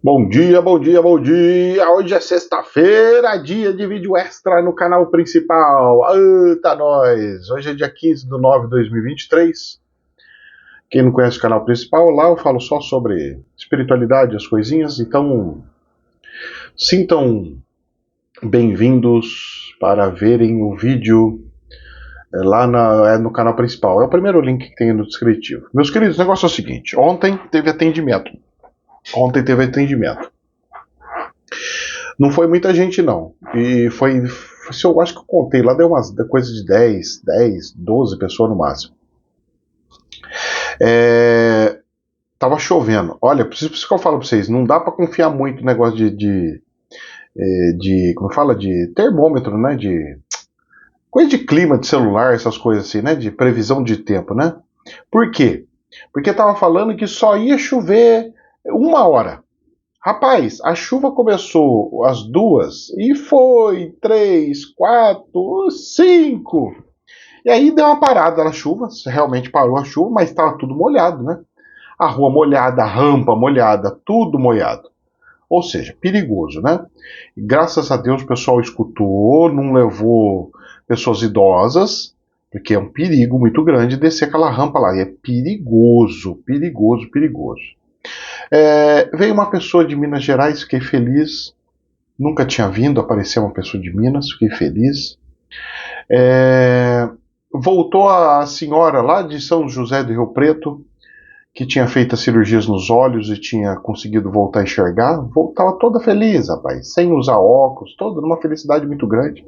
Bom dia, bom dia, bom dia! Hoje é sexta-feira, dia de vídeo extra no canal principal. Eita, nós! Hoje é dia 15 de nove de 2023. Quem não conhece o canal principal, lá eu falo só sobre espiritualidade, as coisinhas. Então, sintam bem-vindos para verem o vídeo lá no canal principal. É o primeiro link que tem no descritivo. Meus queridos, o negócio é o seguinte. Ontem teve atendimento. Não foi muita gente, não. E foi. Eu acho que eu contei lá, deu umas coisa de 10, 12 pessoas no máximo. Tava chovendo. Olha, por isso que eu falo pra vocês, não dá pra confiar muito no negócio de como fala? De termômetro, né? De coisa de clima de celular, essas coisas assim, né? De previsão de tempo, né? Por quê? Porque tava falando que só ia chover 1 hora. Rapaz, a chuva começou às 2 e foi 3, 4, 5. E aí deu uma parada na chuva, realmente parou a chuva, mas estava tudo molhado, né? A rua molhada, a rampa molhada, tudo molhado. Ou seja, perigoso, né? E graças a Deus o pessoal escutou, não levou pessoas idosas, porque é um perigo muito grande descer aquela rampa lá. E é perigoso, perigoso, perigoso. Veio uma pessoa de Minas Gerais, fiquei feliz. Nunca tinha vindo, apareceu uma pessoa de Minas, fiquei feliz. Voltou a senhora lá de São José do Rio Preto, que tinha feito as cirurgias nos olhos e tinha conseguido voltar a enxergar. Estava toda feliz, rapaz, sem usar óculos, toda numa felicidade muito grande.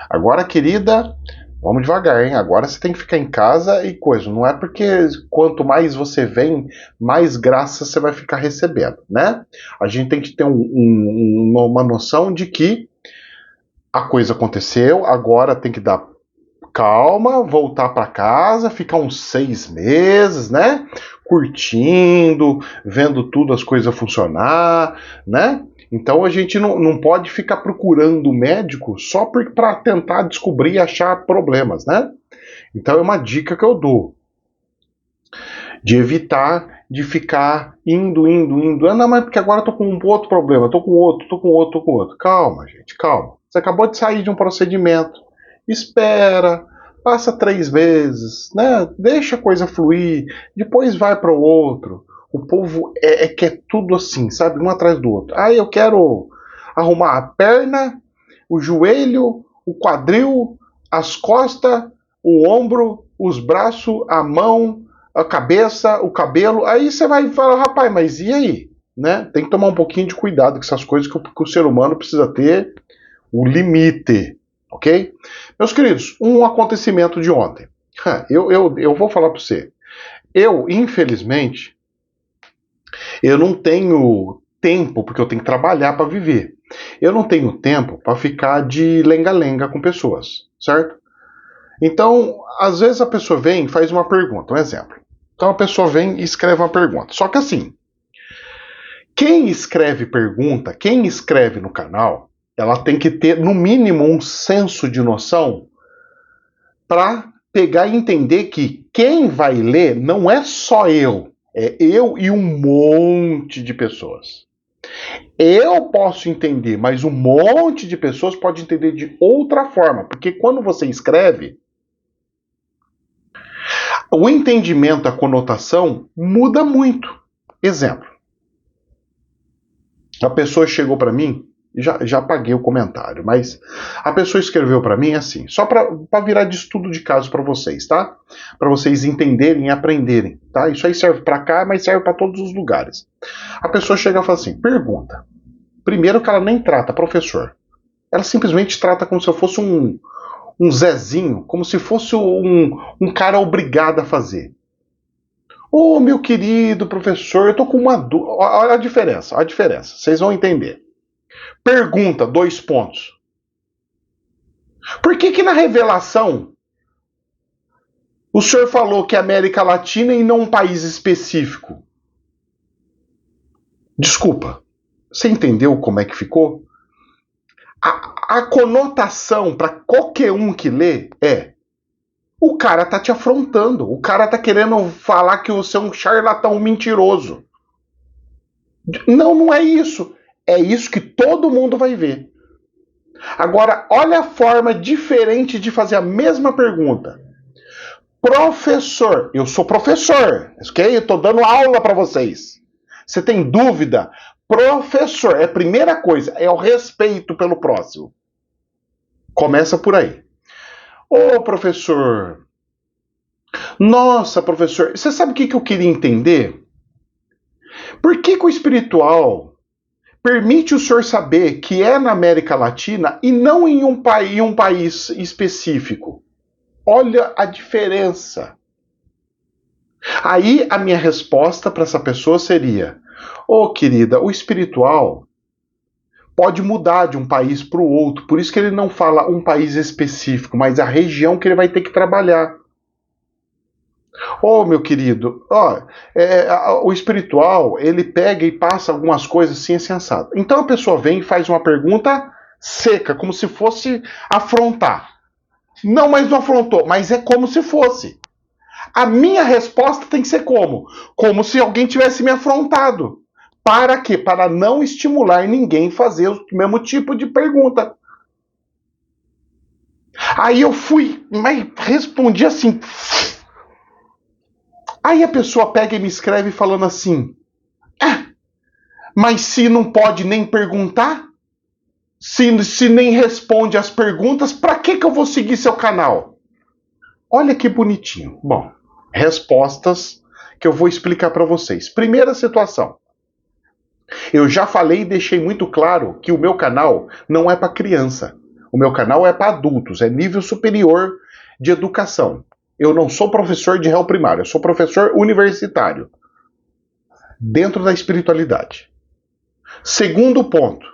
Agora, querida, vamos devagar, hein? Agora você tem que ficar em casa e coisa. Não é porque quanto mais você vem, mais graça você vai ficar recebendo, né? A gente tem que ter uma noção de que a coisa aconteceu, agora tem que dar calma, voltar para casa, ficar uns 6 meses, né? Curtindo, vendo tudo as coisas funcionar, né? Então a gente não pode ficar procurando o médico só para tentar descobrir e achar problemas, né? Então é uma dica que eu dou. De evitar de ficar indo. Ah, não, mas porque agora eu tô com um outro problema, tô com outro. Calma, gente, calma. Você acabou de sair de um procedimento. Espera, passa 3 meses, né? Deixa a coisa fluir, depois vai para o outro. O povo quer tudo assim, sabe? Um atrás do outro. Ah, eu quero arrumar a perna, o joelho, o quadril, as costas, o ombro, os braços, a mão, a cabeça, o cabelo. Aí você vai falar, rapaz, mas e aí? Né? Tem que tomar um pouquinho de cuidado com essas coisas que o ser humano precisa ter o limite, ok? Meus queridos, um acontecimento de ontem. Eu vou falar para você. Infelizmente, eu não tenho tempo, porque eu tenho que trabalhar para viver. Eu não tenho tempo para ficar de lenga-lenga com pessoas, certo? Então, às vezes a pessoa vem e faz uma pergunta, um exemplo. Então a pessoa vem e escreve uma pergunta. Só que assim, quem escreve pergunta, quem escreve no canal, ela tem que ter, no mínimo, um senso de noção para pegar e entender que quem vai ler não é só eu, é eu e um monte de pessoas. Eu posso entender, mas um monte de pessoas pode entender de outra forma, porque quando você escreve, o entendimento, a conotação muda muito. Exemplo. A pessoa chegou para mim, já apaguei o comentário, mas a pessoa escreveu para mim assim, só para virar de estudo de caso para vocês, tá? Para vocês entenderem e aprenderem, tá? Isso aí serve para cá, mas serve para todos os lugares. A pessoa chega e fala assim, pergunta. Primeiro que ela nem trata professor. Ela simplesmente trata como se eu fosse um Zezinho, como se fosse um cara obrigado a fazer. Ô, meu querido professor, eu tô com uma dúvida. Olha a diferença, vocês vão entender. Pergunta, 2 pontos. Por que na revelação o senhor falou que é América Latina e não um país específico? Desculpa, você entendeu como é que ficou? A conotação para qualquer um que lê é: o cara tá te afrontando, o cara tá querendo falar que você é um charlatão mentiroso. Não, não é isso. É isso que todo mundo vai ver. Agora, olha a forma diferente de fazer a mesma pergunta. Professor, eu sou professor, ok? Eu estou dando aula para vocês. Você tem dúvida? Professor, é a primeira coisa, é o respeito pelo próximo. Começa por aí. Ô, professor, nossa, professor, você sabe o que eu queria entender? Por que o espiritual permite o senhor saber que é na América Latina e não em um país específico? Olha a diferença. Aí a minha resposta para essa pessoa seria: ô querida, o espiritual pode mudar de um país para o outro, por isso que ele não fala um país específico, mas a região que ele vai ter que trabalhar. Ô, meu querido, ó, o espiritual, ele pega e passa algumas coisas assim, sensado. Então a pessoa vem e faz uma pergunta seca, como se fosse afrontar. Não, mas não afrontou, mas é como se fosse. A minha resposta tem que ser como? Como se alguém tivesse me afrontado. Para quê? Para não estimular ninguém a fazer o mesmo tipo de pergunta. Aí eu fui, mas respondi assim. Aí a pessoa pega e me escreve falando assim: ah, mas se não pode nem perguntar, se nem responde as perguntas, para que eu vou seguir seu canal? Olha que bonitinho. Bom, respostas que eu vou explicar para vocês. Primeira situação. Eu já falei e deixei muito claro que o meu canal não é para criança. O meu canal é para adultos, é nível superior de educação. Eu não sou professor de réu primário, eu sou professor universitário, dentro da espiritualidade. Segundo ponto,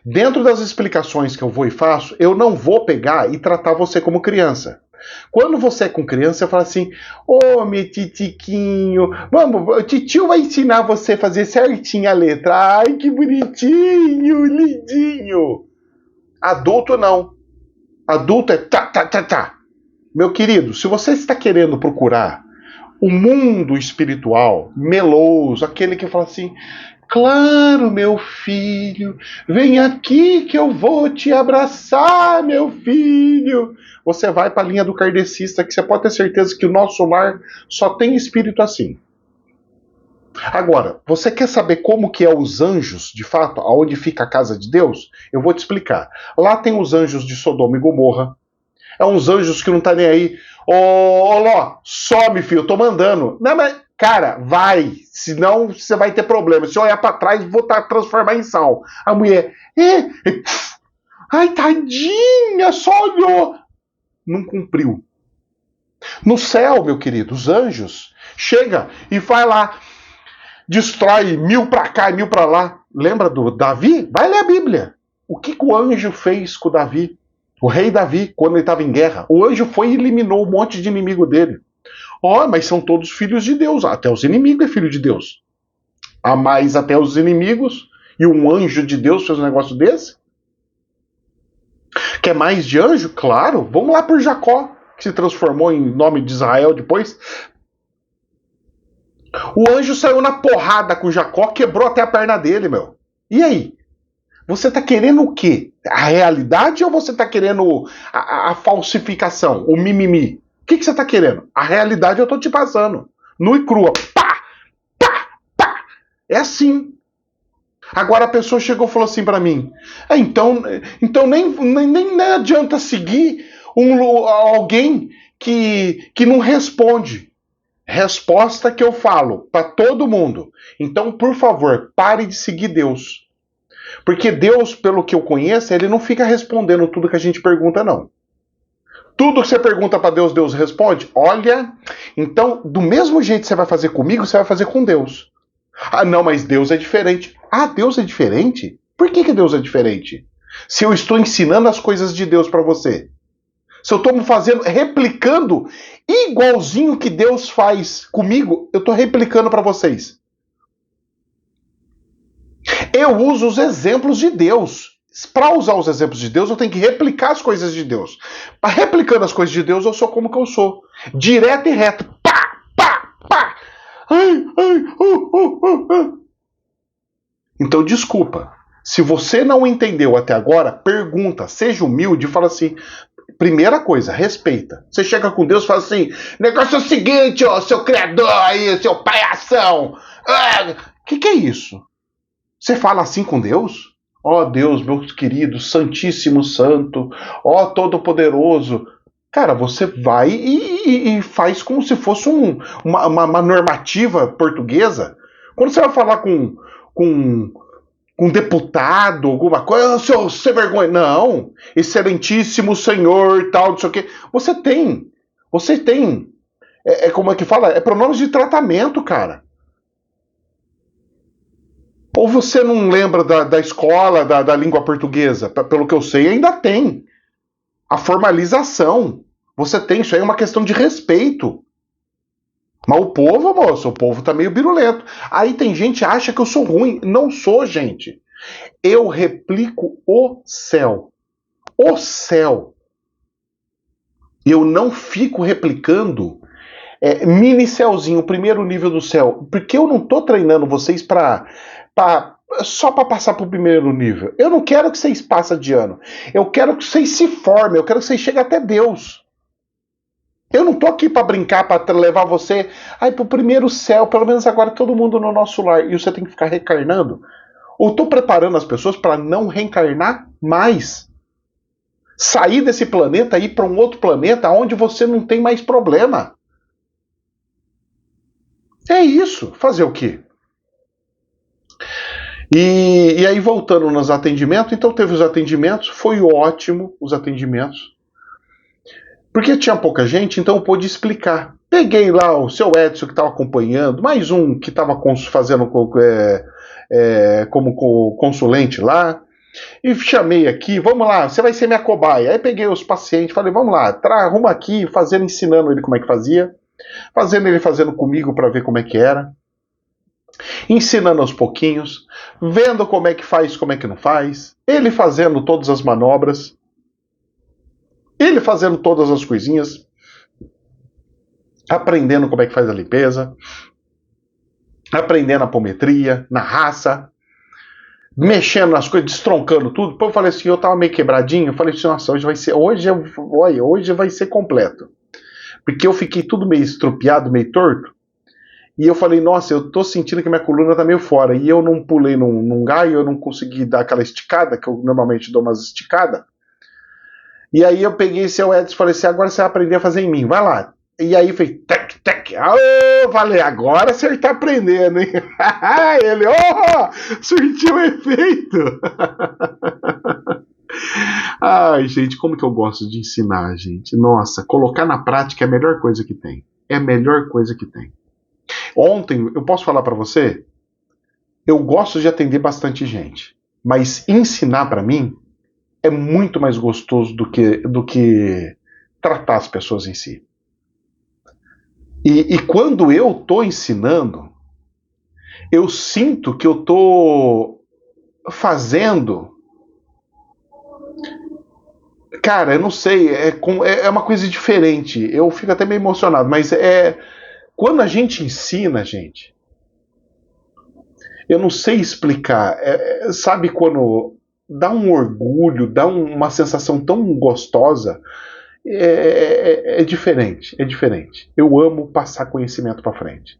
dentro das explicações que eu vou e faço, eu não vou pegar e tratar você como criança. Quando você é com criança, você fala assim: ô, meu titiquinho, vamos, o titio vai ensinar você a fazer certinho a letra. Ai, que bonitinho, lindinho. Adulto não. Adulto é tá, tá, tá, tá. Meu querido, se você está querendo procurar o mundo espiritual, meloso, aquele que fala assim: claro, meu filho, vem aqui que eu vou te abraçar, meu filho. Você vai para a linha do kardecista, que você pode ter certeza que o nosso lar só tem espírito assim. Agora, você quer saber como que é os anjos, de fato, aonde fica a casa de Deus? Eu vou te explicar. Lá tem os anjos de Sodoma e Gomorra. É uns anjos que não tá nem aí. Ô, Ló, some, filho, eu tô mandando. Não, mas, cara, vai. Senão você vai ter problema. Se eu olhar pra trás, vou transformar em sal. A mulher, ai, tadinha, só olhou. Não cumpriu. No céu, meu querido, os anjos chega e vai lá, destrói 1000 pra cá e 1000 pra lá. Lembra do Davi? Vai ler a Bíblia. O que o anjo fez com o Davi? O rei Davi, quando ele estava em guerra, o anjo foi e eliminou um monte de inimigo dele. Ó, mas são todos filhos de Deus. Até os inimigos é filho de Deus. A mais até os inimigos. E um anjo de Deus fez um negócio desse? Quer mais de anjo? Claro. Vamos lá por Jacó, que se transformou em nome de Israel depois. O anjo saiu na porrada com Jacó, quebrou até a perna dele, meu. E aí? Você está querendo o quê? A realidade ou você está querendo a falsificação, o mimimi? O que você está querendo? A realidade eu estou te passando. Nu e crua. Pá! Pá! Pá! É assim. Agora a pessoa chegou e falou assim para mim: então nem adianta seguir alguém que não responde. Resposta que eu falo para todo mundo. Então, por favor, pare de seguir Deus. Porque Deus, pelo que eu conheço, ele não fica respondendo tudo que a gente pergunta, não. Tudo que você pergunta para Deus, Deus responde? Olha, então, do mesmo jeito que você vai fazer comigo, você vai fazer com Deus. Ah, não, mas Deus é diferente. Ah, Deus é diferente? Por que Deus é diferente? Se eu estou ensinando as coisas de Deus para você. Se eu estou fazendo, replicando igualzinho que Deus faz comigo, eu estou replicando para vocês. Eu uso os exemplos de Deus. Para usar os exemplos de Deus, eu tenho que replicar as coisas de Deus. Replicando as coisas de Deus, eu sou como que eu sou. Direto e reto. Pá, pá, pá. Ai, ai, Então, desculpa. Se você não entendeu até agora, pergunta, seja humilde e fala assim. Primeira coisa, respeita. Você chega com Deus e fala assim: negócio é o seguinte, ó, seu criador aí, seu palhação. Que é isso? Você fala assim com Deus? Ó Deus, meu querido, Santíssimo Santo, ó Todo-Poderoso. Cara, você vai e faz como se fosse uma normativa portuguesa. Quando você vai falar com um deputado, alguma coisa, seu sem vergonha. Não, excelentíssimo senhor, tal, não sei o quê. Você tem. Como é que fala? É pronomes de tratamento, cara. Ou você não lembra da escola, da língua portuguesa? Pelo que eu sei, ainda tem. A formalização. Você tem, isso aí é uma questão de respeito. Mas o povo, moço, o povo tá meio birulento. Aí tem gente que acha que eu sou ruim. Não sou, gente. Eu replico o céu. O céu. Eu não fico replicando mini céuzinho, o primeiro nível do céu. Porque eu não tô treinando vocês só para passar para o primeiro nível. Eu não quero que vocês passem de ano. Eu quero que vocês se formem. Eu quero que vocês cheguem até Deus. Eu não tô aqui para brincar, para levar você para o primeiro céu, pelo menos agora todo mundo no nosso lar, e você tem que ficar reencarnando. Ou tô preparando as pessoas para não reencarnar mais. Sair desse planeta e ir para um outro planeta onde você não tem mais problema. É isso. Fazer o quê? E aí voltando nos atendimentos, então teve os atendimentos, foi ótimo os atendimentos. Porque tinha pouca gente, então eu pude explicar. Peguei lá o seu Edson que estava acompanhando, mais um que estava fazendo como consulente lá, e chamei aqui, vamos lá, você vai ser minha cobaia. Aí peguei os pacientes, falei, vamos lá, arruma aqui, ensinando ele como é que fazia, fazendo comigo para ver como é que era, ensinando aos pouquinhos, vendo como é que faz, como é que não faz, ele fazendo todas as manobras, ele fazendo todas as coisinhas, aprendendo como é que faz a limpeza, aprendendo a apometria, na raça, mexendo nas coisas, destroncando tudo. Depois eu falei assim, eu tava meio quebradinho, eu falei assim, nossa, hoje vai ser completo. Porque eu fiquei tudo meio estrupiado, meio torto, e eu falei, nossa, eu tô sentindo que minha coluna tá meio fora, e eu não pulei num galho, eu não consegui dar aquela esticada, que eu normalmente dou umas esticadas. E aí eu peguei esse Edson e falei assim, agora você vai aprender a fazer em mim, vai lá. E aí fez tec. Falei, agora você tá aprendendo, hein? Ele, surtiu efeito. Ai, gente, como que eu gosto de ensinar, gente. Nossa, colocar na prática é a melhor coisa que tem. É a melhor coisa que tem. Ontem, eu posso falar pra você, eu gosto de atender bastante gente, mas ensinar pra mim é muito mais gostoso do que tratar as pessoas em si. E quando eu tô ensinando, eu sinto que eu tô fazendo. Cara, eu não sei, é uma coisa diferente. Eu fico até meio emocionado, mas quando a gente ensina, gente, eu não sei explicar. Sabe quando dá um orgulho, dá uma sensação tão gostosa. É diferente, é diferente. Eu amo passar conhecimento para frente.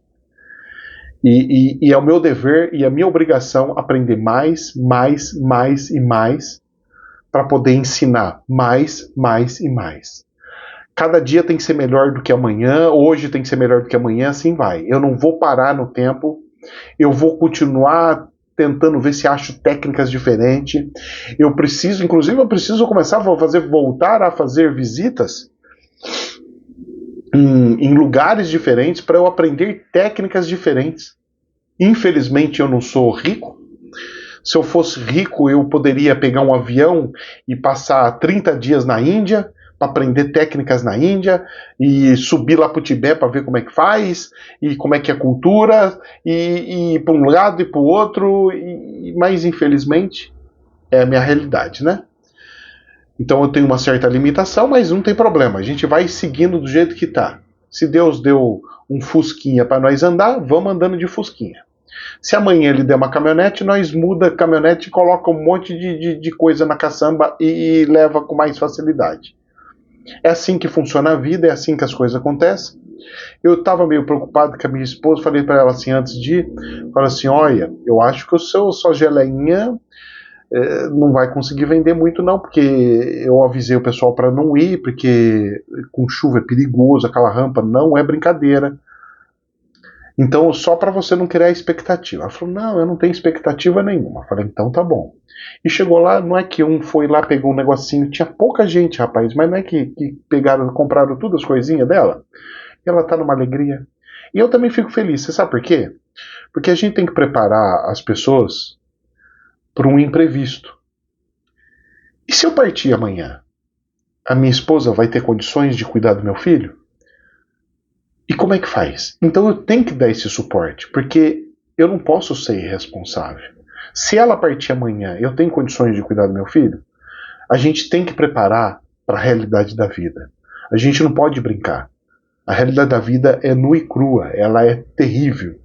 E é o meu dever e a minha obrigação aprender mais e mais para poder ensinar mais e mais. Cada dia tem que ser melhor do que amanhã, hoje tem que ser melhor do que amanhã, assim vai. Eu não vou parar no tempo, eu vou continuar tentando ver se acho técnicas diferentes. Eu preciso começar a voltar a fazer visitas em lugares diferentes para eu aprender técnicas diferentes. Infelizmente eu não sou rico. Se eu fosse rico, eu poderia pegar um avião e passar 30 dias na Índia para aprender técnicas na Índia e subir lá para o Tibete para ver como é que faz e como é que é a cultura e para um lado e para o outro, mas infelizmente é a minha realidade, né? Então eu tenho uma certa limitação, mas não tem problema, a gente vai seguindo do jeito que tá. Se Deus deu um fusquinha para nós andar, vamos andando de fusquinha. Se amanhã ele der uma caminhonete, nós muda a caminhonete e coloca um monte de coisa na caçamba e leva com mais facilidade. É assim que funciona a vida, é assim que as coisas acontecem. Eu estava meio preocupado com a minha esposa, falei para ela assim antes de ir, falei assim, olha, eu acho que sua geleinha não vai conseguir vender muito não, porque eu avisei o pessoal para não ir, porque com chuva é perigoso, aquela rampa não é brincadeira. Então, só para você não criar expectativa. Ela falou, não, eu não tenho expectativa nenhuma. Eu falei, então tá bom. E chegou lá, não é que um foi lá, pegou um negocinho, tinha pouca gente, rapaz, mas não é que pegaram, compraram tudo as coisinhas dela? E ela tá numa alegria. E eu também fico feliz, você sabe por quê? Porque a gente tem que preparar as pessoas para um imprevisto. E se eu partir amanhã, a minha esposa vai ter condições de cuidar do meu filho? E como é que faz? Então eu tenho que dar esse suporte, porque eu não posso ser irresponsável. Se ela partir amanhã, eu tenho condições de cuidar do meu filho? A gente tem que preparar para a realidade da vida. A gente não pode brincar. A realidade da vida é nua e crua, ela é terrível.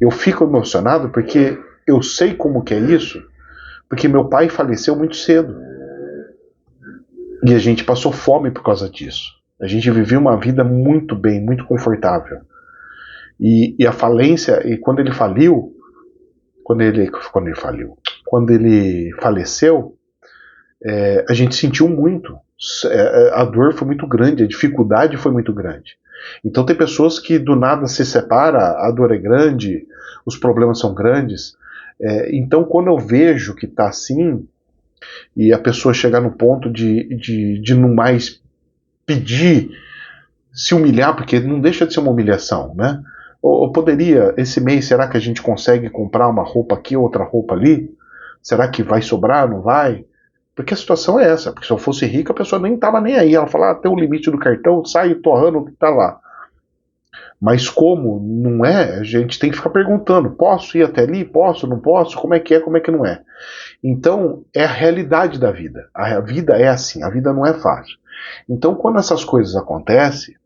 Eu fico emocionado porque eu sei como que é isso, porque meu pai faleceu muito cedo. E a gente passou fome por causa disso. A gente viveu uma vida muito bem, muito confortável. E a falência, e quando ele faliu, quando ele faleceu, a gente sentiu muito. A dor foi muito grande, a dificuldade foi muito grande. Então tem pessoas que do nada se separam, a dor é grande, os problemas são grandes. Então quando eu vejo que está assim, e a pessoa chegar no ponto de não mais pedir, se humilhar, porque não deixa de ser uma humilhação, né? Ou poderia, esse mês, será que a gente consegue comprar uma roupa aqui, outra roupa ali? Será que vai sobrar, não vai? Porque a situação é essa, porque se eu fosse rica, a pessoa nem estava nem aí, ela fala, tem o limite do cartão, sai torrando o que está lá. Mas como não é, a gente tem que ficar perguntando, posso ir até ali? Posso, não posso? Como é, como é que não é? Então, é a realidade da vida. A vida é assim, a vida não é fácil. Então, quando essas coisas acontecem,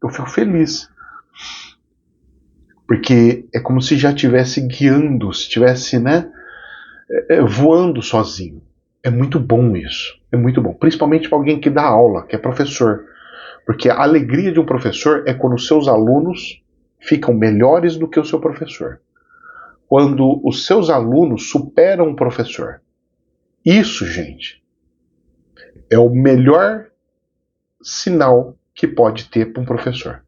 eu fico feliz. Porque é como se já estivesse guiando, se estivesse, né, voando sozinho. É muito bom isso. É muito bom. Principalmente para alguém que dá aula, que é professor. Porque a alegria de um professor é quando os seus alunos ficam melhores do que o seu professor. Quando os seus alunos superam o professor. Isso, gente, é o melhor sinal que pode ter para um professor.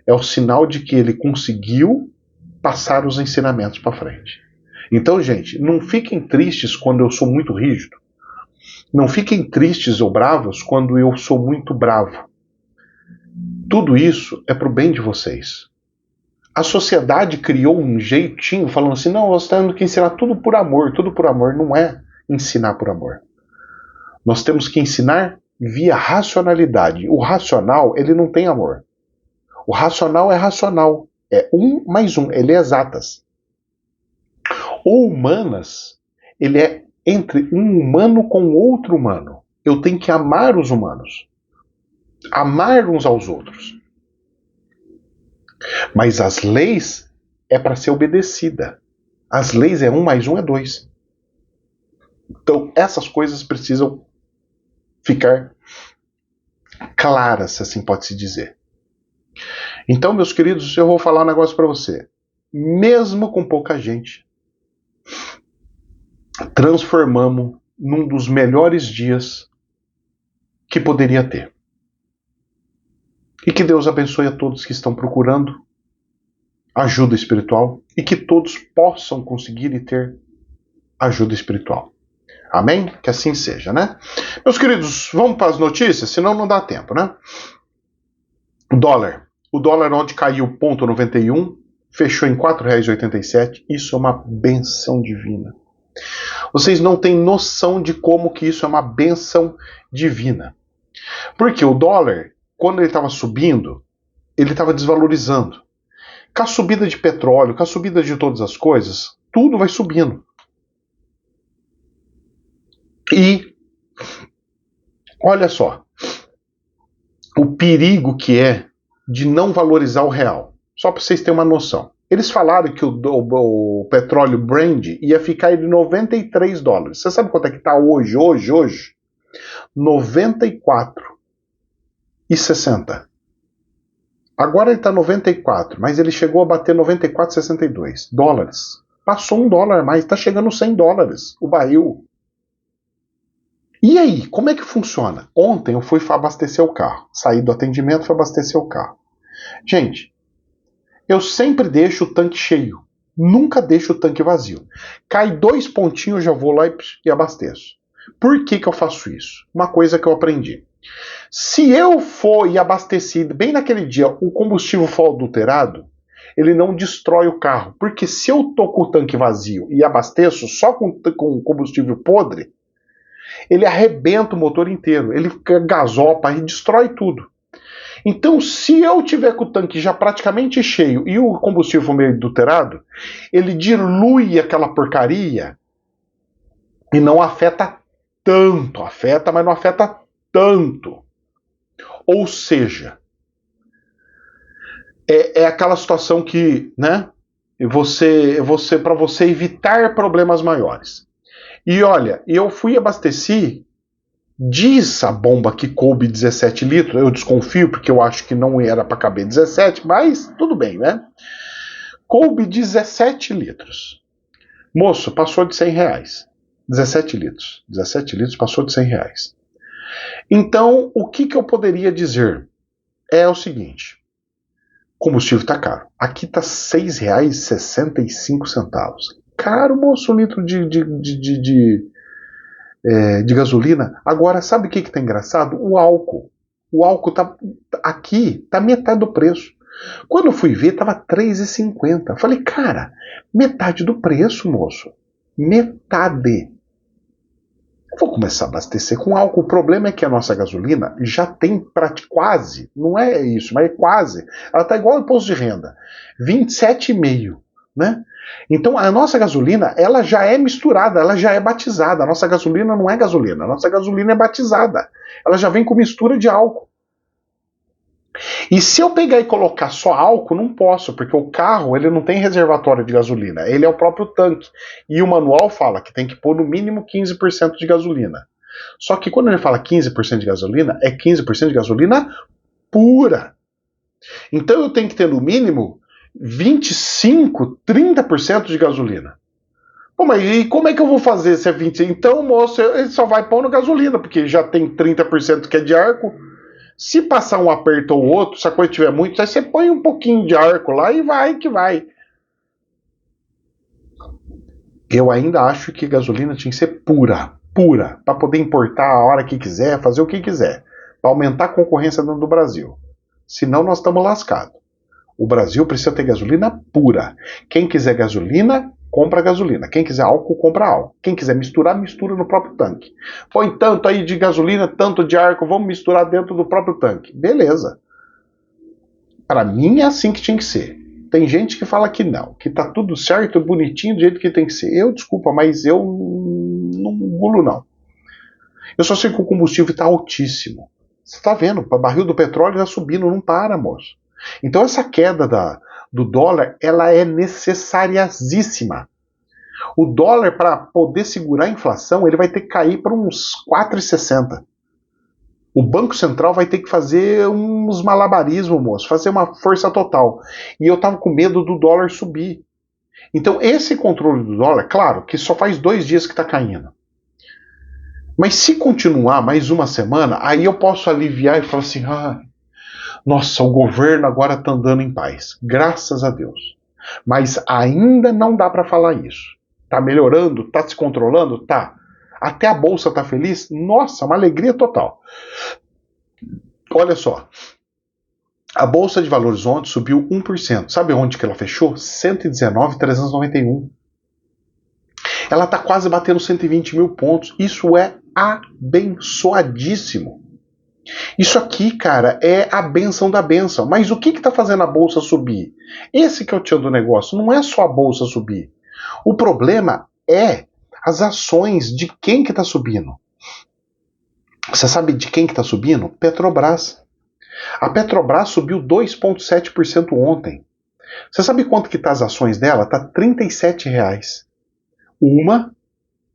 É o sinal de que ele conseguiu passar os ensinamentos para frente. Então, gente, não fiquem tristes quando eu sou muito rígido. Não fiquem tristes ou bravos quando eu sou muito bravo. Tudo isso é para o bem de vocês. A sociedade criou um jeitinho falando assim, não, nós temos que ensinar tudo por amor. Tudo por amor não é ensinar por amor. Nós temos que ensinar via racionalidade. O racional, ele não tem amor. O racional é racional. É 1 mais 1, ele é exatas. O humanas, ele é entre um humano com outro humano. Eu tenho que amar os humanos. Amar uns aos outros. Mas as leis é para ser obedecida. As leis é 1 mais 1 é 2. Então essas coisas precisam ficar claras, se assim pode se dizer. Então, meus queridos, eu vou falar um negócio para você. Mesmo com pouca gente, transformamos num dos melhores dias que poderia ter. E que Deus abençoe a todos que estão procurando ajuda espiritual e que todos possam conseguir e ter ajuda espiritual. Amém? Que assim seja, né? Meus queridos, vamos para as notícias, senão não dá tempo, né? O dólar onde caiu 0,91, fechou em R$ 4,87. Isso é uma benção divina. Vocês não têm noção de como que isso é uma benção divina. Porque o dólar, quando ele estava subindo, ele estava desvalorizando. Com a subida de petróleo, com a subida de todas as coisas, tudo vai subindo. E olha só, o perigo que é de não valorizar o real. Só para vocês terem uma noção. Eles falaram que o petróleo Brent ia ficar em $93. Você sabe quanto é que está hoje? Hoje? 94,60. Agora ele está 94, mas ele chegou a bater 94,62 dólares. Passou $1 a mais, está chegando $100 o barril. E aí, como é que funciona? Ontem eu fui abastecer o carro. Saí do atendimento e fui abastecer o carro. Gente, eu sempre deixo o tanque cheio. Nunca deixo o tanque vazio. Cai 2 pontinhos, eu já vou lá e abasteço. Por que eu faço isso? Uma coisa que eu aprendi. Se eu for e abastecido bem naquele dia, o combustível for adulterado, ele não destrói o carro. Porque se eu tô com o tanque vazio e abasteço só com combustível podre, ele arrebenta o motor inteiro. Ele gasopa e destrói tudo. Então, se eu tiver com o tanque já praticamente cheio e o combustível meio adulterado, ele dilui aquela porcaria e não afeta tanto. Afeta, mas não afeta tanto. Ou seja, é aquela situação que, né, para você evitar problemas maiores. E olha, eu fui abastecer, diz a bomba que coube 17 litros, eu desconfio porque eu acho que não era para caber 17, mas tudo bem, né? Coube 17 litros. Moço, passou de R$100. 17 litros. 17 litros passou de R$100. Então, o que eu poderia dizer? É o seguinte: combustível está caro. Aqui está R$6,65. Caro, moço, um litro de gasolina. Agora, sabe o que está engraçado? O álcool. O álcool aqui está metade do preço. Quando eu fui ver, estava R$3,50. Falei, cara, metade do preço, moço. Metade. Eu vou começar a abastecer com álcool. O problema é que a nossa gasolina já tem quase, não é isso, mas é quase. Ela está igual ao imposto de renda. 27,5, né? Então a nossa gasolina, ela já é misturada, ela já é batizada. A nossa gasolina não é gasolina, a nossa gasolina é batizada. Ela já vem com mistura de álcool. E se eu pegar e colocar só álcool, não posso, porque o carro ele não tem reservatório de gasolina, ele é o próprio tanque. E o manual fala que tem que pôr no mínimo 15% de gasolina. Só que quando ele fala 15% de gasolina, é 15% de gasolina pura. Então eu tenho que ter no mínimo 25, 30% de gasolina. Pô, mas e como é que eu vou fazer se é 20? Então, moço, ele só vai pôr no gasolina, porque já tem 30% que é de arco. Se passar um aperto ou outro, se a coisa tiver muito, aí você põe um pouquinho de arco lá e vai que vai. Eu ainda acho que gasolina tinha que ser pura, para poder importar a hora que quiser, fazer o que quiser, para aumentar a concorrência dentro do Brasil. Senão nós estamos lascados. O Brasil precisa ter gasolina pura. Quem quiser gasolina, compra gasolina. Quem quiser álcool, compra álcool. Quem quiser misturar, mistura no próprio tanque. Põe tanto aí de gasolina, tanto de álcool, vamos misturar dentro do próprio tanque. Beleza. Para mim é assim que tinha que ser. Tem gente que fala que não, que tá tudo certo, bonitinho, do jeito que tem que ser. Eu, desculpa, mas eu não gulo não. Eu só sei que o combustível está altíssimo. Você está vendo, o barril do petróleo está subindo, não para, moço. Então essa queda do dólar, ela é necessariíssima. O dólar, para poder segurar a inflação, ele vai ter que cair para uns 4,60. O Banco Central vai ter que fazer uns malabarismos, moço, fazer uma força total. E eu tava com medo do dólar subir. Então esse controle do dólar, claro, que só faz 2 dias que está caindo. Mas se continuar mais uma semana, aí eu posso aliviar e falar assim, nossa, o governo agora está andando em paz. Graças a Deus. Mas ainda não dá para falar isso. Tá melhorando? Tá se controlando? Tá. Até a bolsa tá feliz? Nossa, uma alegria total. Olha só. A bolsa de valores ontem subiu 1%. Sabe onde que ela fechou? 119.391. Ela tá quase batendo 120 mil pontos. Isso é abençoadíssimo. Isso aqui, cara, é a benção da benção. Mas o que está fazendo a bolsa subir? Esse que é o tchan do negócio. Não é só a bolsa subir. O problema é as ações de quem que está subindo. Você sabe de quem que está subindo? Petrobras. A Petrobras subiu 2,7% ontem. Você sabe quanto que tá as ações dela? Tá R$ 37. Uma,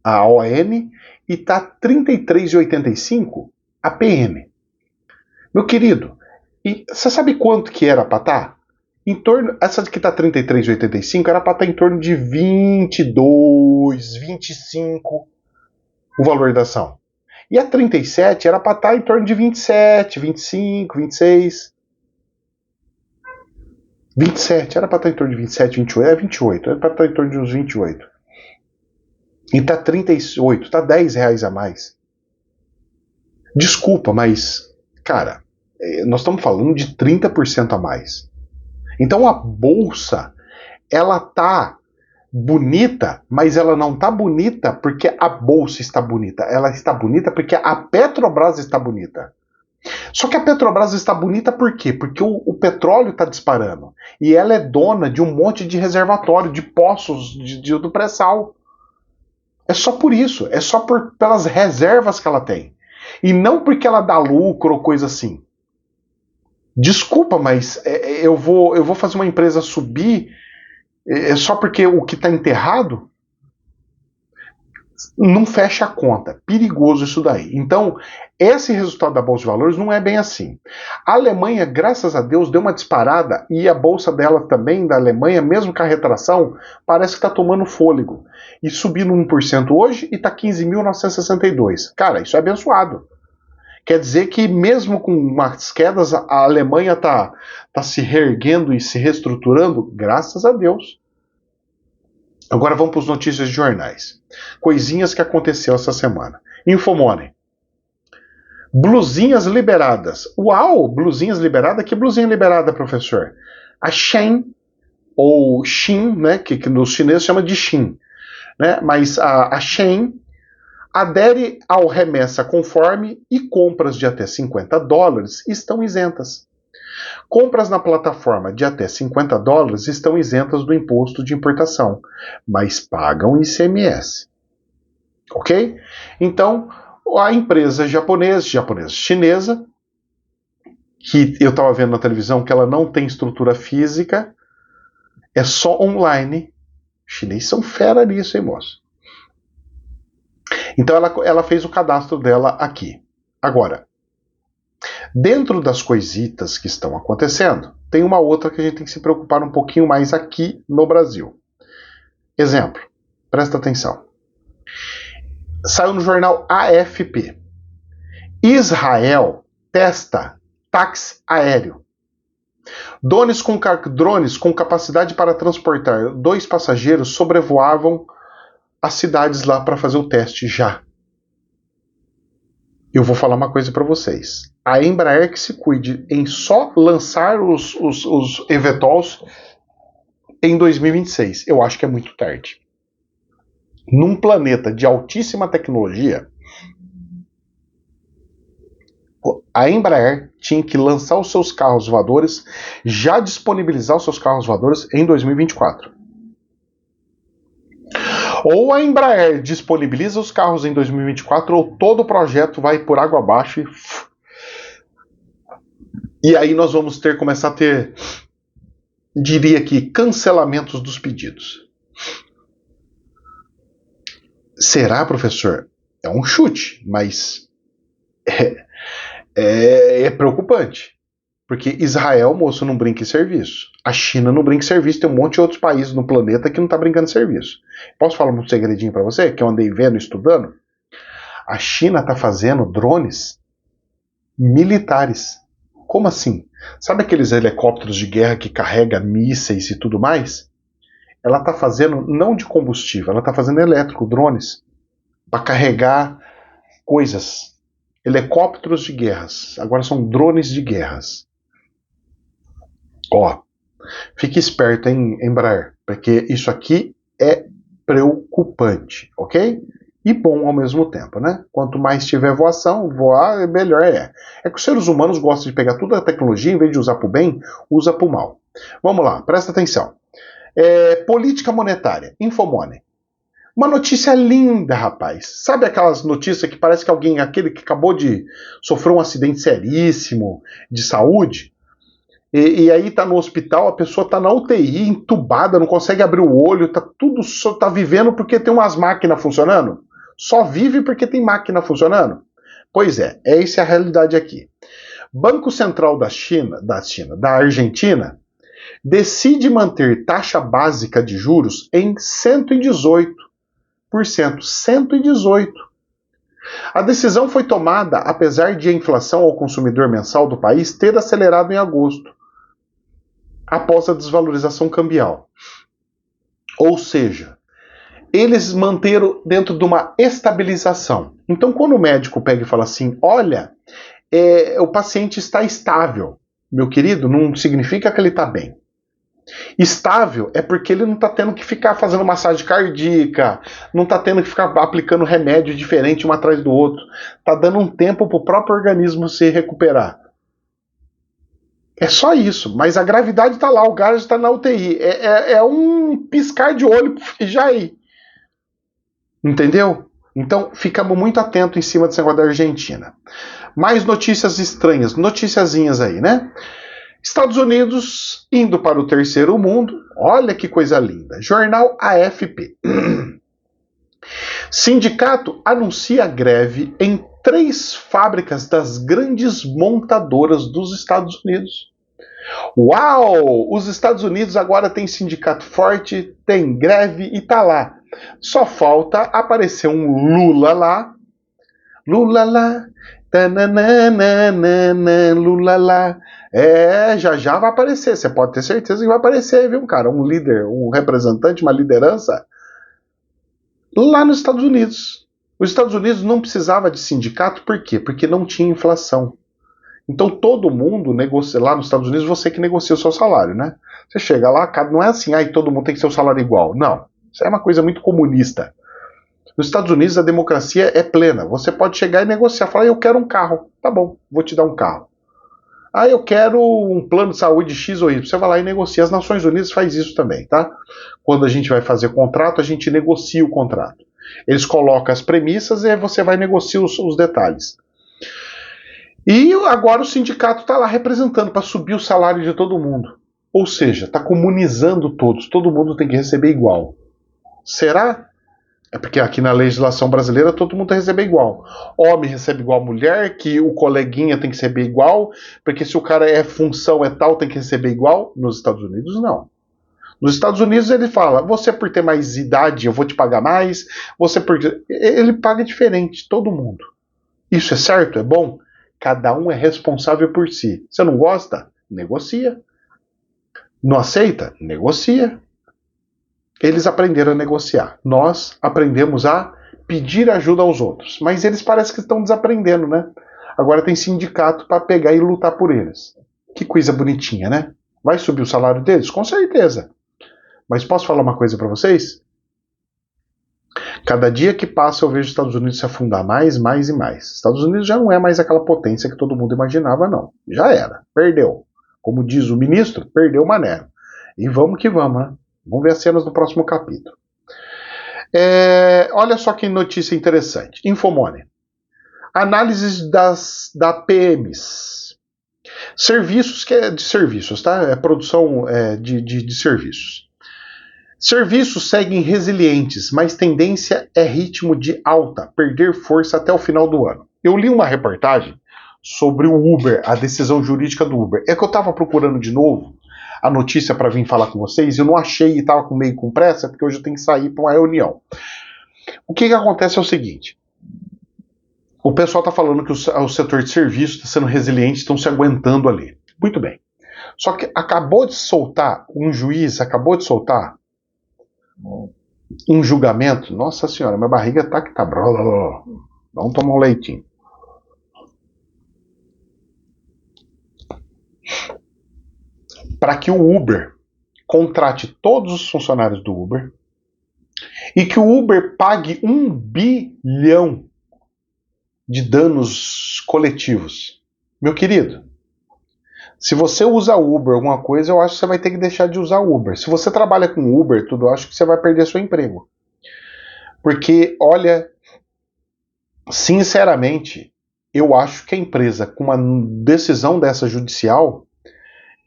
a ON, e tá R$ 33,85 a PM. Meu querido, e você sabe quanto que era para estar? Em torno, essa que tá R$ 33,85 era para estar em torno de 22, 25 o valor da ação. E a 37 era para estar em torno de 27, 25, 26. 27, era para estar em torno de 27, 28, é 28, era para estar em torno de uns 28. E tá 38, tá R$ 10 a mais. Desculpa, mas, cara, nós estamos falando de 30% a mais. Então a bolsa, ela tá bonita, mas ela não tá bonita porque a bolsa está bonita. Ela está bonita porque a Petrobras está bonita. Só que a Petrobras está bonita por quê? Porque o petróleo está disparando. E ela é dona de um monte de reservatório, de poços do pré-sal. É só por isso. É só pelas reservas que ela tem. E não porque ela dá lucro ou coisa assim. Desculpa, mas eu vou fazer uma empresa subir só porque o que está enterrado não fecha a conta. Perigoso isso daí. Então, esse resultado da Bolsa de Valores não é bem assim. A Alemanha, graças a Deus, deu uma disparada e a bolsa dela também, da Alemanha, mesmo com a retração, parece que está tomando fôlego. E subindo 1% hoje e está 15.962. Cara, isso é abençoado. Quer dizer que mesmo com umas quedas, a Alemanha está se reerguendo e se reestruturando, graças a Deus. Agora vamos para as notícias de jornais. Coisinhas que aconteceu essa semana. Infomoney. Blusinhas liberadas. Uau, blusinhas liberadas? Que blusinha liberada, professor? A Shein, ou Xin, né, que nos chineses chama de Xin, né, mas a Shein adere ao remessa conforme e compras de até $50 estão isentas. Compras na plataforma de até $50 estão isentas do imposto de importação, mas pagam ICMS. Ok? Então, a empresa chinesa, que eu estava vendo na televisão que ela não tem estrutura física, é só online. Os chineses são fera nisso, hein, moço? Então ela fez o cadastro dela aqui. Agora, dentro das coisitas que estão acontecendo, tem uma outra que a gente tem que se preocupar um pouquinho mais aqui no Brasil. Exemplo, presta atenção. Saiu no jornal AFP. Israel testa táxi aéreo. Drones com capacidade para transportar 2 passageiros sobrevoavam as cidades lá para fazer o teste já. Eu vou falar uma coisa para vocês. A Embraer que se cuide em só lançar os eVTOLs em 2026. Eu acho que é muito tarde. Num planeta de altíssima tecnologia, a Embraer tinha que lançar os seus carros voadores, já disponibilizar os seus carros voadores em 2024. Ou a Embraer disponibiliza os carros em 2024, ou todo o projeto vai por água abaixo e aí nós vamos começar a ter, diria aqui, cancelamentos dos pedidos. Será, professor? É um chute, mas é preocupante. Porque Israel, moço, não brinca em serviço. A China não brinca em serviço. Tem um monte de outros países no planeta que não tá brincando em serviço. Posso falar um segredinho para você, que eu andei vendo, estudando? A China tá fazendo drones militares. Como assim? Sabe aqueles helicópteros de guerra que carregam mísseis e tudo mais? Ela tá fazendo não de combustível, ela tá fazendo elétrico, drones, para carregar coisas. Helicópteros de guerras. Agora são drones de guerras. Ó, fique esperto, hein, Embraer, porque isso aqui é preocupante, ok? E bom ao mesmo tempo, né? Quanto mais tiver voação, voar, melhor é. É que os seres humanos gostam de pegar toda a tecnologia, em vez de usar para o bem, usa para o mal. Vamos lá, presta atenção. Política monetária, Infomoney. Uma notícia linda, rapaz. Sabe aquelas notícias que parece que aquele que acabou de sofrer um acidente seríssimo de saúde, E aí tá no hospital, a pessoa tá na UTI, entubada, não consegue abrir o olho, tá tudo só tá vivendo porque tem umas máquinas funcionando? Só vive porque tem máquina funcionando? Pois é, essa é a realidade aqui. Banco Central da Argentina, decide manter taxa básica de juros em 118%. 118%. A decisão foi tomada apesar de a inflação ao consumidor mensal do país ter acelerado em agosto, após a desvalorização cambial. Ou seja, eles manteram dentro de uma estabilização. Então, quando o médico pega e fala assim, olha, o paciente está estável, meu querido, não significa que ele está bem. Estável é porque ele não está tendo que ficar fazendo massagem cardíaca, não está tendo que ficar aplicando remédio diferente um atrás do outro. Está dando um tempo para o próprio organismo se recuperar. É só isso, mas a gravidade está lá, o gás está na UTI. É um piscar de olho pro Jair. Entendeu? Então, ficamos muito atentos em cima desse negócio da Argentina. Mais notícias estranhas, noticiazinhas aí, né? Estados Unidos indo para o terceiro mundo. Olha que coisa linda. Jornal AFP. Sindicato anuncia greve em 3 fábricas das grandes montadoras dos Estados Unidos. Uau! Os Estados Unidos agora tem sindicato forte, tem greve e tá lá. Só falta aparecer um Lula lá. Lula lá. Tananana, Lula lá. Já vai aparecer. Você pode ter certeza que vai aparecer, viu, cara? Um líder, um representante, uma liderança lá nos Estados Unidos. Os Estados Unidos não precisava de sindicato, por quê? Porque não tinha inflação. Então todo mundo negocia, lá nos Estados Unidos, você que negocia o seu salário, né? Você chega lá, não é assim, todo mundo tem que ter o salário igual. Não, isso é uma coisa muito comunista. Nos Estados Unidos a democracia é plena. Você pode chegar e negociar, falar, eu quero um carro. Tá bom, vou te dar um carro. Eu quero um plano de saúde X ou Y. Você vai lá e negocia. As Nações Unidas faz isso também, tá? Quando a gente vai fazer contrato, a gente negocia o contrato. Eles colocam as premissas e aí você vai negociar os detalhes. E agora o sindicato está lá representando para subir o salário de todo mundo. Ou seja, está comunizando todos. Todo mundo tem que receber igual. Será? É porque aqui na legislação brasileira todo mundo tem que receber igual. Homem recebe igual a mulher, que o coleguinha tem que receber igual, porque se o cara é função, é tal, tem que receber igual. Nos Estados Unidos, não. Nos Estados Unidos ele fala, você por ter mais idade eu vou te pagar mais, ele paga diferente, todo mundo. Isso é certo? É bom? Cada um é responsável por si. Você não gosta? Negocia. Não aceita? Negocia. Eles aprenderam a negociar. Nós aprendemos a pedir ajuda aos outros. Mas eles parecem que estão desaprendendo, né? Agora tem sindicato para pegar e lutar por eles. Que coisa bonitinha, né? Vai subir o salário deles? Com certeza. Mas posso falar uma coisa para vocês? Cada dia que passa eu vejo os Estados Unidos se afundar mais, mais e mais. Estados Unidos já não é mais aquela potência que todo mundo imaginava, não. Já era. Perdeu. Como diz o ministro, perdeu o mané. E vamos que vamos, né? Vamos ver as cenas do próximo capítulo. Olha só que notícia interessante. Infomoney. Análises da PMs. Serviços, que é de serviços, tá? É produção de serviços. Serviços seguem resilientes, mas tendência é ritmo de alta, perder força até o final do ano. Eu li uma reportagem sobre o Uber, a decisão jurídica do Uber. É que eu estava procurando de novo a notícia para vir falar com vocês, eu não achei e estava meio com pressa, porque hoje eu tenho que sair para uma reunião. O que acontece é o seguinte, o pessoal está falando que o setor de serviços está sendo resiliente, estão se aguentando ali. Muito bem. Só que um juiz acabou de soltar um julgamento. Nossa senhora, minha barriga tá que tá. Vamos tomar um leitinho. Para que o Uber contrate todos os funcionários do Uber e que o Uber pague 1 bilhão de danos coletivos. Meu querido, se você usa Uber alguma coisa, eu acho que você vai ter que deixar de usar Uber. Se você trabalha com Uber, tudo, eu acho que você vai perder seu emprego. Porque, olha, sinceramente, eu acho que a empresa, com uma decisão dessa judicial,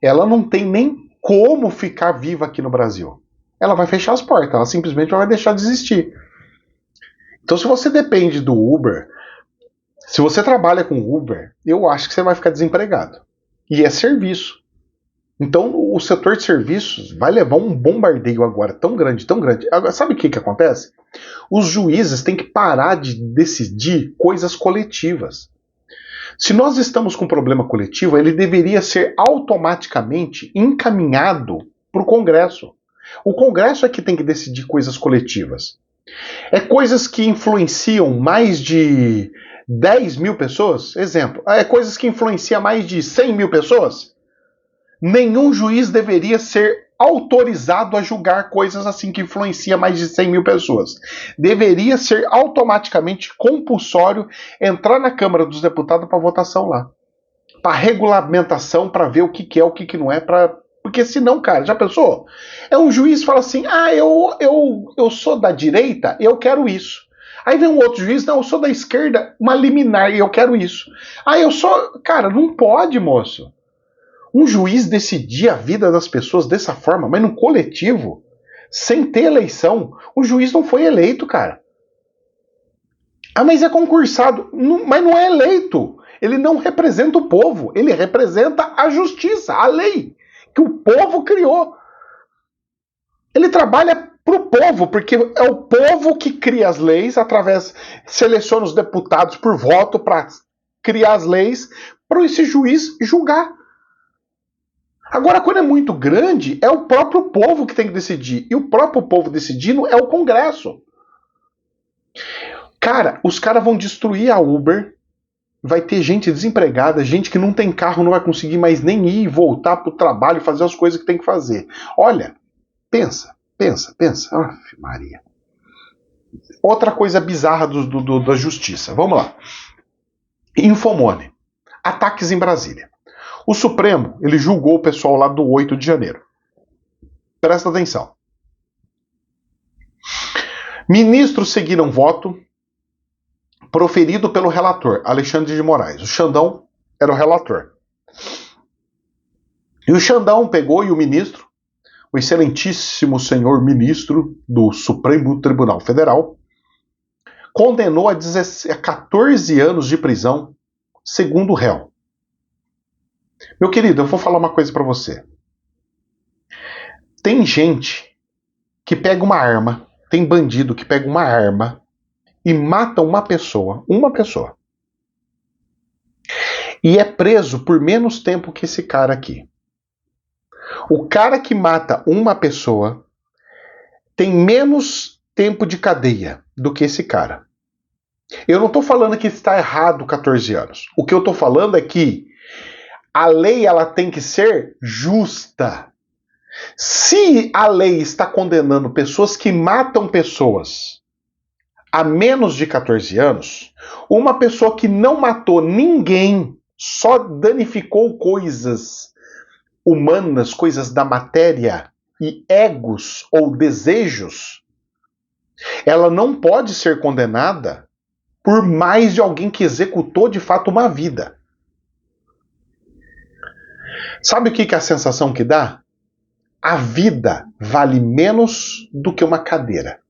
ela não tem nem como ficar viva aqui no Brasil. Ela vai fechar as portas, ela simplesmente vai deixar de existir. Então, se você depende do Uber, se você trabalha com Uber, eu acho que você vai ficar desempregado. E é serviço. Então, o setor de serviços vai levar um bombardeio agora tão grande, tão grande. Agora, sabe o que acontece? Os juízes têm que parar de decidir coisas coletivas. Se nós estamos com um problema coletivo, ele deveria ser automaticamente encaminhado para o Congresso. O Congresso é que tem que decidir coisas coletivas. É coisas que influenciam mais de 10 mil pessoas? Exemplo. É coisas que influenciam mais de 100 mil pessoas? Nenhum juiz deveria ser autorizado a julgar coisas assim que influenciam mais de 100 mil pessoas. Deveria ser automaticamente compulsório entrar na Câmara dos Deputados para votação lá. Para regulamentação, para ver o que é, o que não é, porque senão, cara, já pensou? É um juiz que fala assim, eu sou da direita, eu quero isso. Aí vem um outro juiz, não, eu sou da esquerda, uma liminar, e eu quero isso. Eu sou... Cara, não pode, moço. Um juiz decidir a vida das pessoas dessa forma, mas no coletivo, sem ter eleição, o juiz não foi eleito, cara. Mas é concursado. Mas não é eleito. Ele não representa o povo, ele representa a justiça, a lei que o povo criou. Ele trabalha para o povo, porque é o povo que cria as leis, seleciona os deputados por voto para criar as leis, para esse juiz julgar. Agora, quando é muito grande, é o próprio povo que tem que decidir. E o próprio povo decidindo é o Congresso. Cara, os caras vão destruir a Uber. Vai ter gente desempregada, gente que não tem carro, não vai conseguir mais nem ir e voltar para o trabalho, fazer as coisas que tem que fazer. Olha, pensa. Aff, Maria. Outra coisa bizarra da justiça. Vamos lá. Infomone. Ataques em Brasília. O Supremo, ele julgou o pessoal lá do 8 de janeiro. Presta atenção. Ministros seguiram voto proferido pelo relator, Alexandre de Moraes. O Xandão era o relator. E o Xandão pegou e o ministro, o excelentíssimo senhor ministro do Supremo Tribunal Federal, condenou a 14 anos de prisão, segundo o réu. Meu querido, eu vou falar uma coisa pra você. Tem gente que pega uma arma, tem bandido que pega uma arma e mata uma pessoa. E é preso por menos tempo que esse cara aqui. O cara que mata uma pessoa tem menos tempo de cadeia do que esse cara. Eu não estou falando que está errado 14 anos. O que eu estou falando é que a lei ela tem que ser justa. Se a lei está condenando pessoas que matam pessoas a menos de 14 anos, uma pessoa que não matou ninguém, só danificou coisas humanas, coisas da matéria e egos ou desejos, ela não pode ser condenada por mais de alguém que executou de fato uma vida. Sabe o que é a sensação que dá? A vida vale menos do que uma cadeira.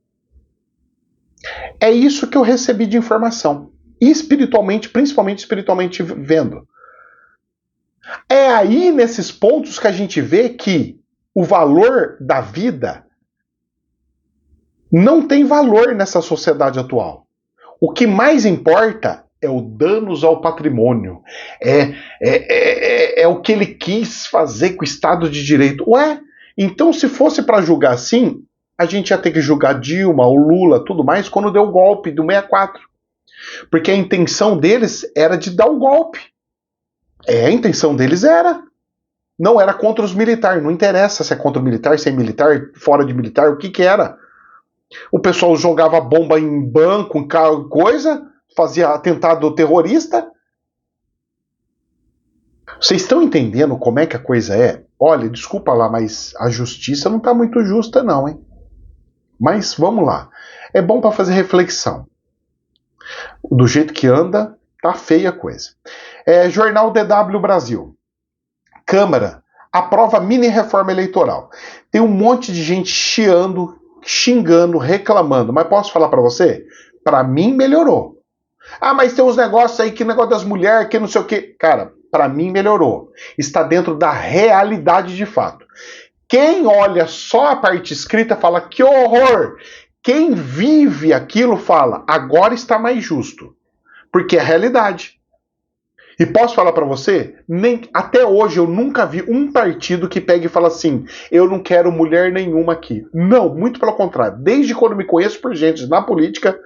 É isso que eu recebi de informação. E espiritualmente, principalmente espiritualmente vendo. É aí nesses pontos que a gente vê que o valor da vida não tem valor nessa sociedade atual. O que mais importa é o danos ao patrimônio. É o que ele quis fazer com o Estado de Direito. Ué, então se fosse para julgar assim, a gente ia ter que julgar Dilma, o Lula, tudo mais, quando deu o golpe do 64. Porque a intenção deles era de dar o golpe. A intenção deles era. Não era contra os militares. Não interessa se é contra o militar, se é militar, fora de militar, o que era. O pessoal jogava bomba em banco, em coisa, fazia atentado terrorista. Vocês estão entendendo como é que a coisa é? Olha, desculpa lá, mas a justiça não está muito justa não, hein? Mas vamos lá. É bom para fazer reflexão. Do jeito que anda, tá feia a coisa. Jornal DW Brasil. Câmara aprova a mini reforma eleitoral. Tem um monte de gente chiando, xingando, reclamando. Mas posso falar para você? Para mim melhorou. Ah, mas tem uns negócios aí, que negócio das mulheres, que não sei o quê. Cara, para mim melhorou. Está dentro da realidade de fato. Quem olha só a parte escrita fala que horror. Quem vive aquilo fala, agora está mais justo. Porque é a realidade. E posso falar para você, até hoje eu nunca vi um partido que pegue e fala assim, eu não quero mulher nenhuma aqui. Não, muito pelo contrário. Desde quando me conheço por gente na política,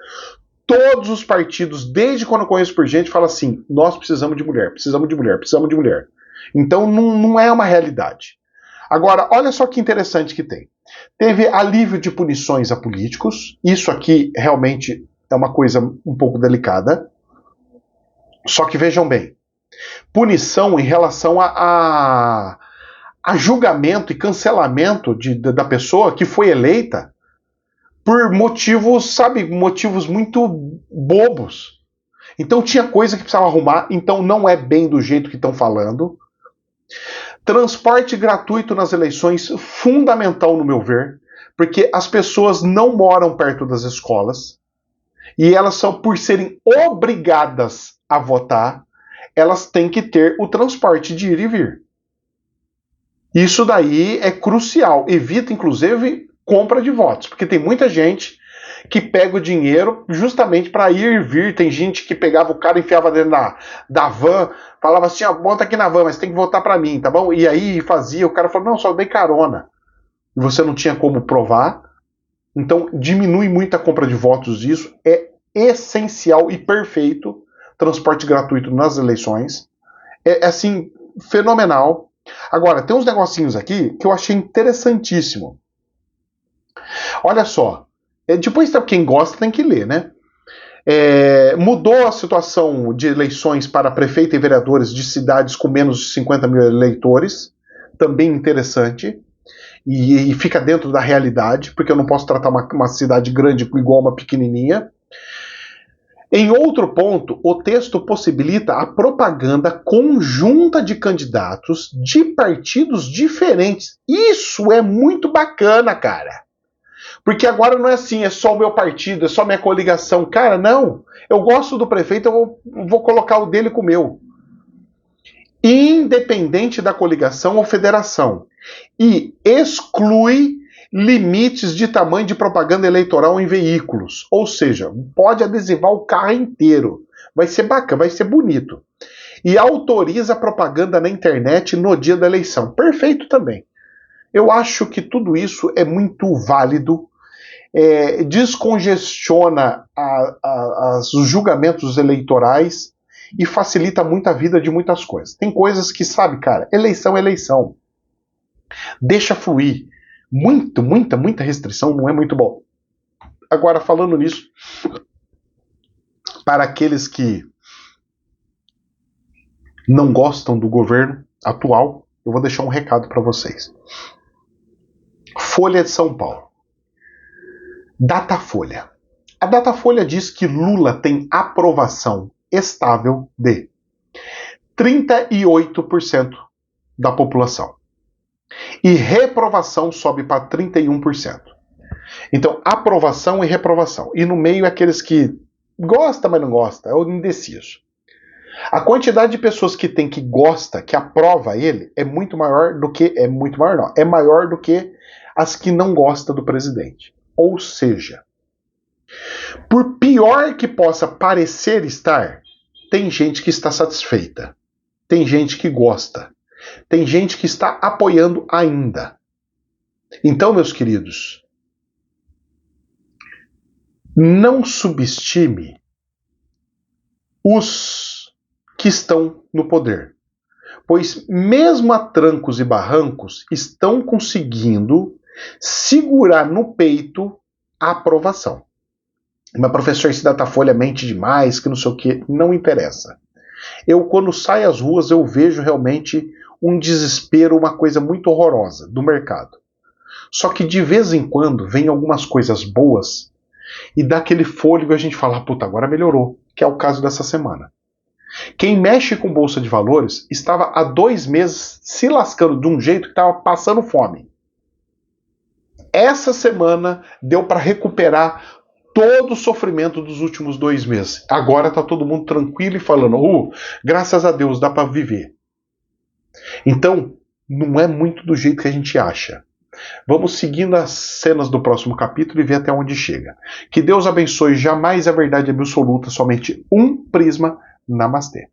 todos os partidos, desde quando eu conheço por gente, falam assim, nós precisamos de mulher, precisamos de mulher, precisamos de mulher. Então não é uma realidade. Agora, olha só que interessante que tem. Teve alívio de punições a políticos, isso aqui realmente é uma coisa um pouco delicada. Só que vejam bem, punição em relação a julgamento e cancelamento da pessoa que foi eleita por motivos, sabe, motivos muito bobos. Então tinha coisa que precisava arrumar, então não é bem do jeito que estão falando. Transporte gratuito nas eleições, fundamental no meu ver, porque as pessoas não moram perto das escolas e elas são, por serem obrigadas a votar, elas têm que ter o transporte de ir e vir. Isso daí é crucial. Evita, inclusive, compra de votos, porque tem muita gente que pega o dinheiro justamente para ir e vir. Tem gente que pegava o cara, enfiava dentro da van, falava assim, ó, bota aqui na van, mas tem que votar para mim, tá bom? E aí fazia, o cara falou, não, só dei carona. E você não tinha como provar. Então diminui muito a compra de votos. Isso é essencial e perfeito. Transporte gratuito nas eleições. É assim, fenomenal. Agora, tem uns negocinhos aqui que eu achei interessantíssimo. Olha só. Depois, quem gosta tem que ler, né? Mudou a situação de eleições para prefeito e vereadores de cidades com menos de 50 mil eleitores. Também interessante. E fica dentro da realidade, porque eu não posso tratar uma cidade grande igual uma pequenininha. Em outro ponto, o texto possibilita a propaganda conjunta de candidatos de partidos diferentes. Isso é muito bacana, cara. Porque agora não é assim, é só o meu partido, é só minha coligação. Cara, não. Eu gosto do prefeito, eu vou colocar o dele com o meu. Independente da coligação ou federação. E exclui limites de tamanho de propaganda eleitoral em veículos. Ou seja, pode adesivar o carro inteiro. Vai ser bacana, vai ser bonito. E autoriza a propaganda na internet no dia da eleição. Perfeito também. Eu acho que tudo isso é muito válido. Descongestiona os julgamentos eleitorais e facilita muito a vida de muitas coisas. Tem coisas que, sabe, cara, eleição é eleição. Deixa fluir. Muita restrição não é muito bom. Agora, falando nisso, para aqueles que não gostam do governo atual, eu vou deixar um recado para vocês. Folha de São Paulo. Datafolha. A Datafolha diz que Lula tem aprovação estável de 38% da população. E reprovação sobe para 31%. Então, aprovação e reprovação. E no meio é aqueles que gosta, mas não gosta, é o indeciso. A quantidade de pessoas que tem que gosta, que aprova ele, é maior do que as que não gostam do presidente. Ou seja, por pior que possa parecer estar, tem gente que está satisfeita. Tem gente que gosta. Tem gente que está apoiando ainda. Então, meus queridos, não subestime os que estão no poder. Pois, mesmo a trancos e barrancos, estão conseguindo segurar no peito a aprovação. Mas, professor, esse Datafolha mente demais, que não sei o que, não interessa. Eu, quando saio às ruas, eu vejo realmente um desespero, uma coisa muito horrorosa do mercado. Só que de vez em quando vem algumas coisas boas e dá aquele fôlego e a gente fala, puta, agora melhorou, que é o caso dessa semana. Quem mexe com bolsa de valores estava há 2 meses se lascando de um jeito que estava passando fome. Essa semana deu para recuperar todo o sofrimento dos últimos 2 meses. Agora está todo mundo tranquilo e falando, graças a Deus, dá para viver. Então, não é muito do jeito que a gente acha. Vamos seguindo as cenas do próximo capítulo e ver até onde chega. Que Deus abençoe. Jamais a verdade absoluta, somente um prisma. Namastê.